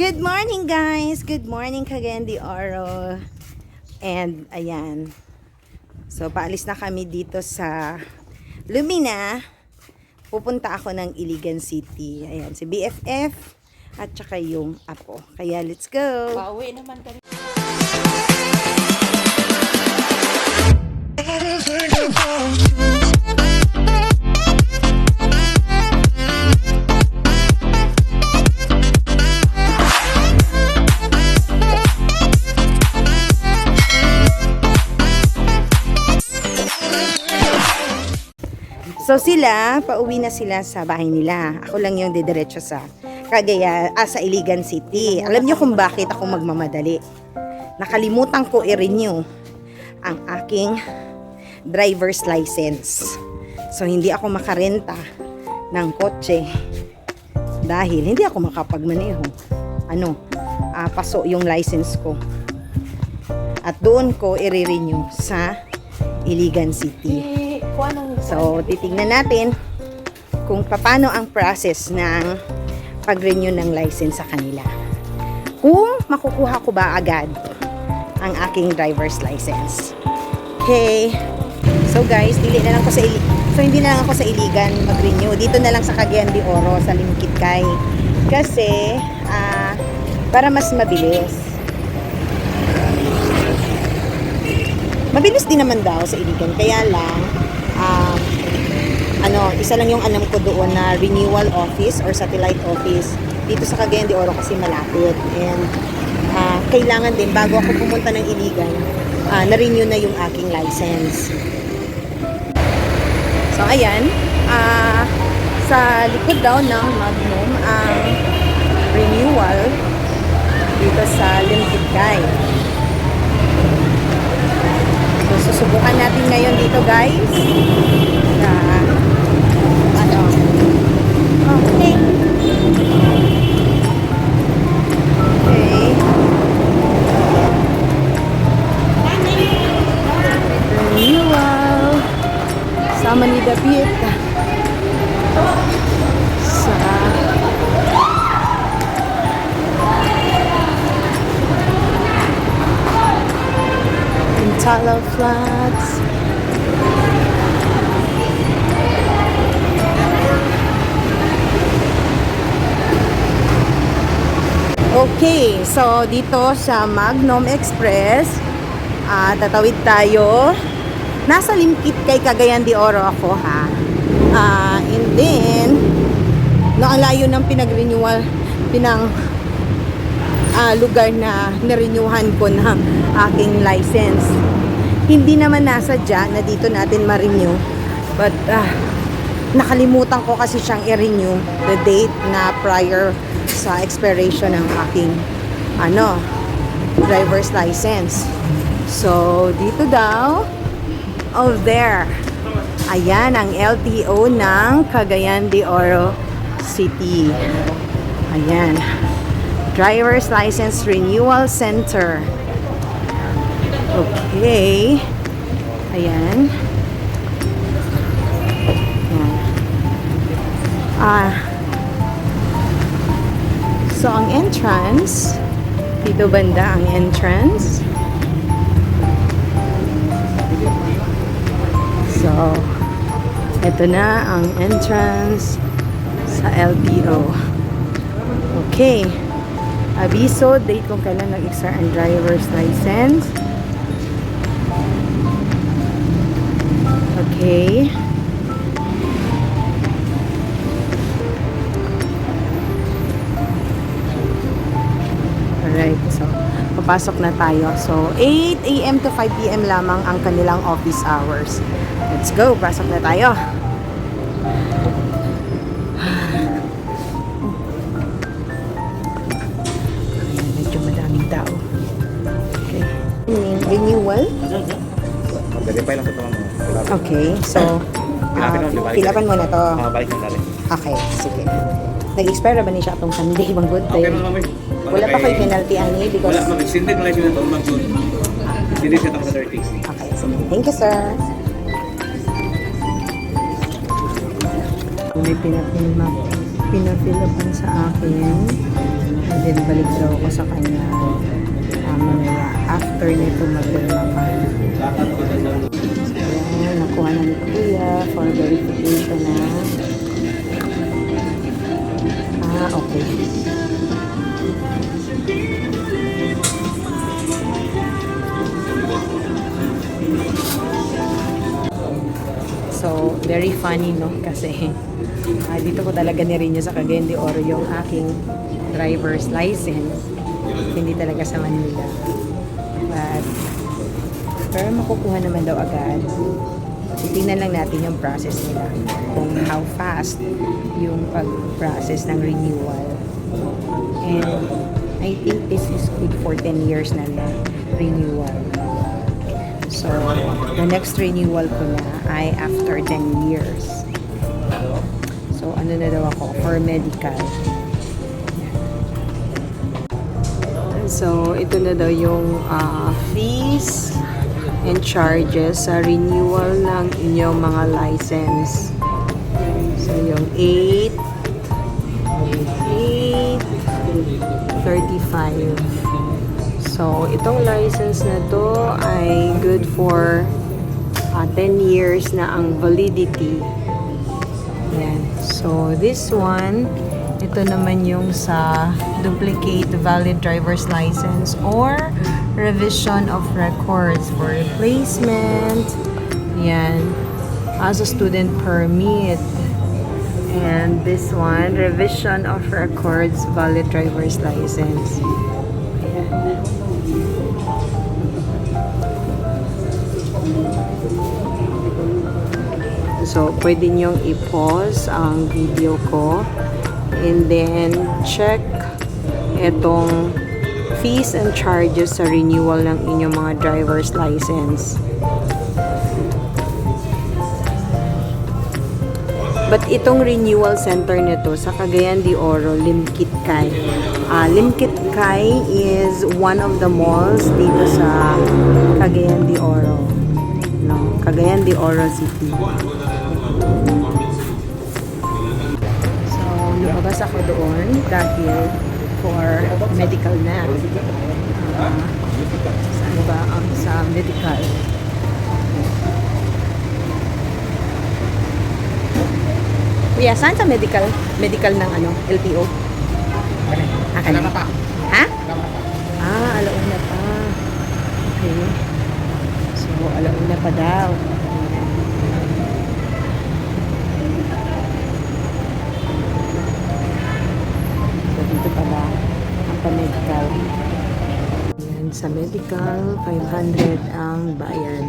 Good morning guys! Good morning Cagayan de Oro. And ayan. So paalis na kami dito sa Lumina. Pupunta ako ng Iligan City. Ayan, si BFF at saka yung apo. Kaya let's go! Pauwi naman kami. So sila, pauwi na sila sa bahay nila. Ako lang yung didiretso sa sa Iligan City. Alam niyo kung bakit ako magmamadali. Nakalimutan ko i-renew ang aking driver's license. So hindi ako makarenta ng kotse dahil hindi ako makapagmaneho. Paso yung license ko. At doon ko i-renew sa Iligan City. So, titignan natin kung paano ang process ng pag-renew ng license sa kanila. Kung makukuha ko ba agad ang aking driver's license. Okay. So guys, hindi na lang ako sa Iligan mag-renew. Dito na lang sa Cagayan de Oro, sa Limkitcay. Kasi, para mas mabilis. Mabilis din naman daw sa Iligan. Kaya lang, isa lang yung alam ko doon na renewal office or satellite office dito sa Cagayan de Oro kasi malapit. And kailangan din bago ako pumunta ng Iligan, na-renew na yung aking license. So ayan, sa likod daw ng Magnum ang renewal dito sa Limkitcay. So susubukan natin ngayon dito guys. Okay. Renewal sa Manila Beat sa Intala Flats. Okay, so dito sa Magnum Express, tatawid tayo. Nasa Limkitcay, Cagayan de Oro ako ha. And then, ang layo ng pinag-renewal, lugar na nirenyuhan ko ng aking license. Hindi naman nasadya na dito natin ma-renew. But, nakalimutan ko kasi siyang i-renew the date na prior sa expiration ng aking driver's license. So, dito daw, there. Ayan ang LTO ng Cagayan de Oro City. Ayan. Driver's License Renewal Center. Okay. Ayan. So, ang entrance, dito banda ang entrance. So, ito na ang entrance sa LTO. Okay. Abiso, date kung kailan nag-expire ang driver's license. Okay. Alright, so papasok na tayo. So 8 AM to 5 PM lamang ang kanilang office hours. Let's go, pasok na tayo. Medyo madaming tao. Okay. Renewal? Mag-verify lang sa ito mo. Okay, so pilapan mo na to. Balik na natin. Okay, sige. Nag-expire na ba niya siya itong Sunday? Bang good day. Okay, ma'am. Wala pa kayo penalty ani because... Wala, mag-extended na lang siya ito mag-June. Hindi siya tapos sa 30. Okay, sige. Thank you, sir. May pinapin map. pinafilapan sa akin. And then, balik daw ako sa kanya. Mamaya, after nito, magpirma pa. So, ayan, nakuha na ni Kuya for verification na. Okay. So, very funny, no? Kasi, dito ko talaga nirinyo sa Cagayan de Oro yung aking driver's license. Hindi talaga sa Manila. Pero makukuha naman daw agad. Titingnan lang natin yung process nila. Kung how fast yung pag-process ng renewal. And I think this is good for 10 years na renewal. So, the next renewal ko na ay after 10 years. So, ano na daw ako? For medical. So, ito na daw yung fees and charges sa renewal ng inyong mga license. So, yung 8.35. So, itong license na to ay good for 10 years na ang validity. Yan. So, this one, ito naman yung sa duplicate valid driver's license or revision of records for replacement. Yan. As a student permit. And this one, revision of records valid driver's license. Ayan. So, pwede nyong i-pause ang video ko and then check itong fees and charges sa renewal ng inyong mga driver's license. But itong renewal center nito sa Cagayan de Oro, Limkitcay. Limkitcay is one of the malls dito sa Cagayan de Oro. No, Cagayan de Oro City. So, lumabas ako doon dahil for medical na. Saan ba ang sa medical? Kuya, saan sa medical? Medical ng ano? LTO? Alauna pa. Ha? Alauna pa. Okay. So, alauna pa daw. So, dito pala ang pa-medical. Yan, sa medical, 500 ang bayad.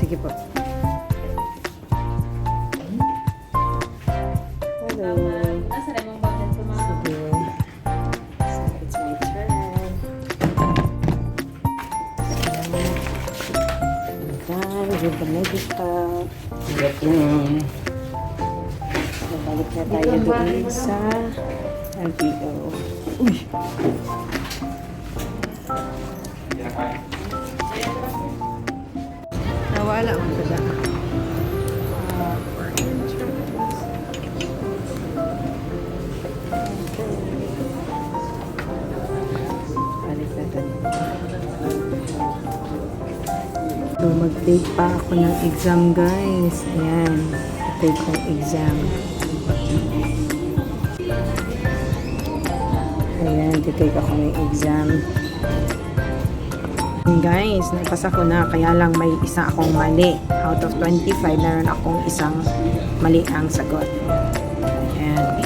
Sige po. Hello. Sige. So, it's my turn. Done with the medical. So, balik na tayo doon sa LTO. Uy! Nawala ang tada. For entrance. Okay. Balik na tayo. So, mag-take pa ako ng exam, guys. Ayan. Take kong exam. Ayan, take ako ng exam. Guys, nagpasa ko na, kaya lang may isa akong mali. Out of 25, meron akong isang mali ang sagot. Ayan.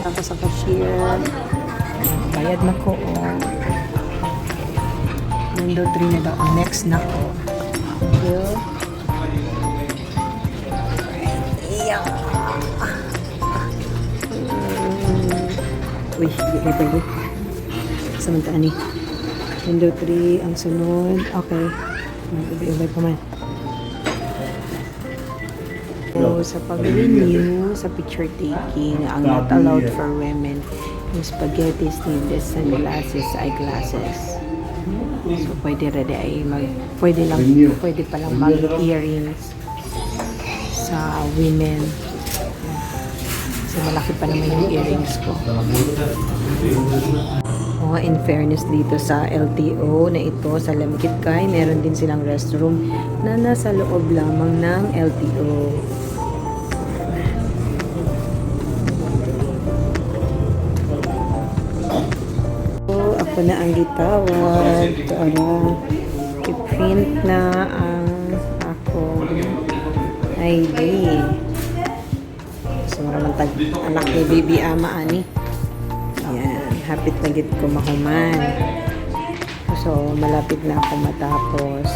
Tapos sa cashier, bayad na ko. Window 3 na daw. Next na ko. Bill. Yeah. Uy, di ba ba? Samantaan eh. Window 3 ang sunod. Okay. Ubay pa man. So, sa pag-renew, sa picture taking, ang not allowed for women, yung spaghetti, sleeveless, sunglasses, eyeglasses. So, pwede pa lang mag-earrings sa women. So, malaki pa naman yung earrings ko. Oh, in fairness dito sa LTO na ito, sa Lamkit-Kay, meron din silang restroom na nasa loob lamang ng LTO. So, ako na ang gitawag para i-print na ang akong ID. So, maraming anak ni Baby Ama ani. Yan, hapit na gid ko mahuman. So, malapit na ako matapos.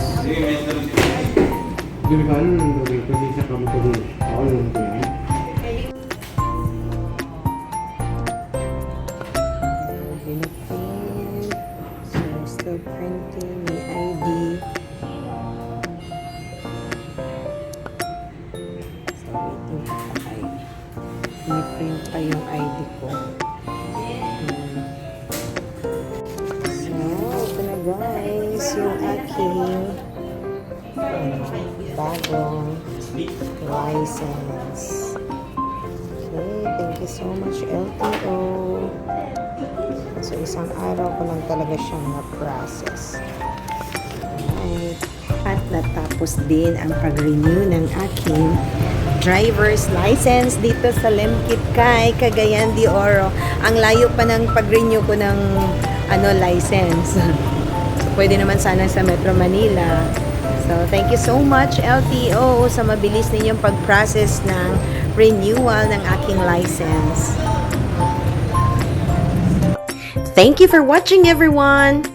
Pinaprint. So, still printing may ID. So, waiting pa tayo. Pinaprint pa yung ID ko. Guys, yung aking bagong license. Okay, thank you so much LTO. So, isang araw ko lang talaga siyang na-process. Right. At natapos din ang pag-renew ng aking driver's license dito sa Lamkit-Kay, Cagayan de Oro. Ang layo pa ng pag-renew ko ng license. Pwede naman sana sa Metro Manila. So, thank you so much LTO sa mabilis ninyong pag-process ng renewal ng aking license. Thank you for watching everyone!